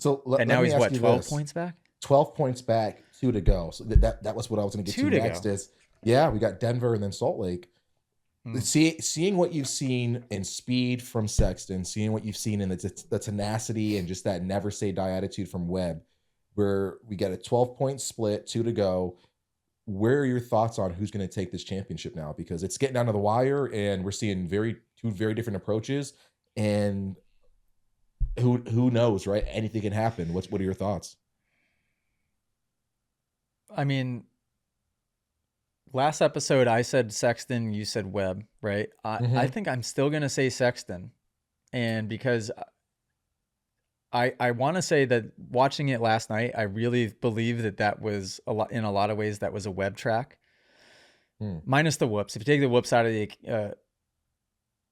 So And let now me he's ask what, you 12 this. points back? 12 points back, 2 to go. So that was what I was going to get to next is, yeah, we got Denver and then Salt Lake. Seeing what you've seen in speed from Sexton, seeing what you've seen in the tenacity and just that never say die attitude from Webb, where we got a 12-point split, 2 to go. Where are your thoughts on who's going to take this championship now? Because it's getting down to the wire and we're seeing two very different approaches, and who knows, right? Anything can happen. What are your thoughts? I mean, last episode I said Sexton, you said Webb, right? I think I'm still going to say Sexton. And because I want to say that watching it last night, I really believe that was in a lot of ways that was a Webb track. Minus the whoops. If you take the whoops out of the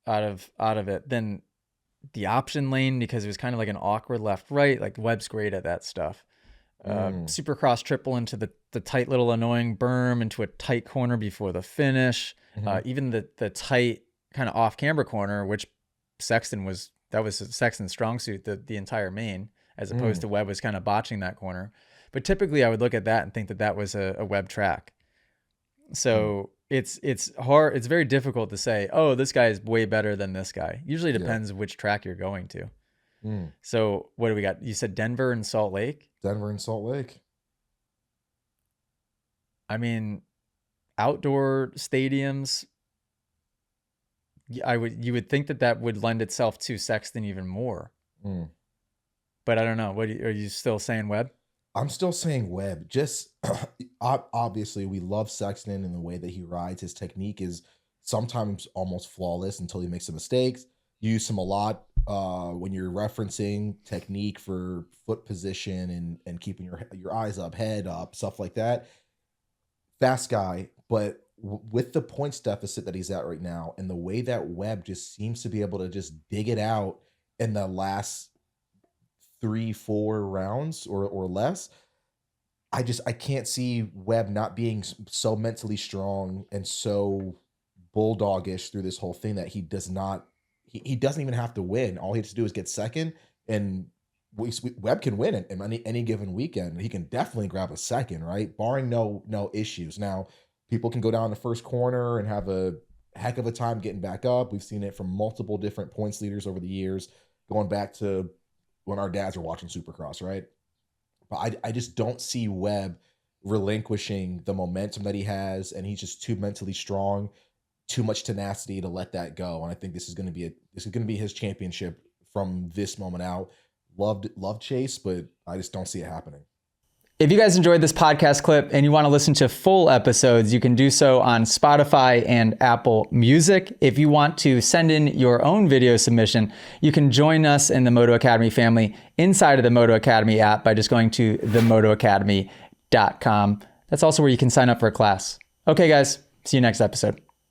out of it, then the option lane, because it was kind of like an awkward left right, like Webb's great at that stuff. Supercross triple into the tight little annoying berm into a tight corner before the finish. Even the tight kind of off camber corner, which that was Sexton's strong suit, the entire main, as opposed to Webb was kind of botching that corner. But typically I would look at that and think that was a Webb track. So it's hard. It's very difficult to say, oh, this guy is way better than this guy. Usually depends which track you're going to. So what do we got? You said Denver and Salt Lake? Denver and Salt Lake. I mean, outdoor stadiums, you would think that would lend itself to Sexton even more. But I don't know. Are you still saying Webb? I'm still saying Webb. Just obviously we love Sexton and the way that he rides. His technique is sometimes almost flawless until he makes some mistakes. You use him a lot when you're referencing technique for foot position and keeping your eyes up, head up, stuff like that. Fast guy, but with the points deficit that he's at right now and the way that Webb just seems to be able to just dig it out in the last 3-4 rounds or less, I can't see Webb not being so mentally strong and so bulldogish through this whole thing that he doesn't even have to win. All he has to do is get second, and Webb can win it in any given weekend. He can definitely grab a second, right? Barring no issues. Now, people can go down the first corner and have a heck of a time getting back up. We've seen it from multiple different points leaders over the years, going back to when our dads were watching Supercross, right? But I just don't see Webb relinquishing the momentum that he has, and he's just too mentally strong, too much tenacity to let that go. And I think this is going to be his championship from this moment out. Love Chase, but I just don't see it happening. If you guys enjoyed this podcast clip and you want to listen to full episodes, you can do so on Spotify and Apple Music. If you want to send in your own video submission, you can join us in the Moto Academy family inside of the Moto Academy app by just going to themotoacademy.com. That's also where you can sign up for a class. Okay, guys, see you next episode.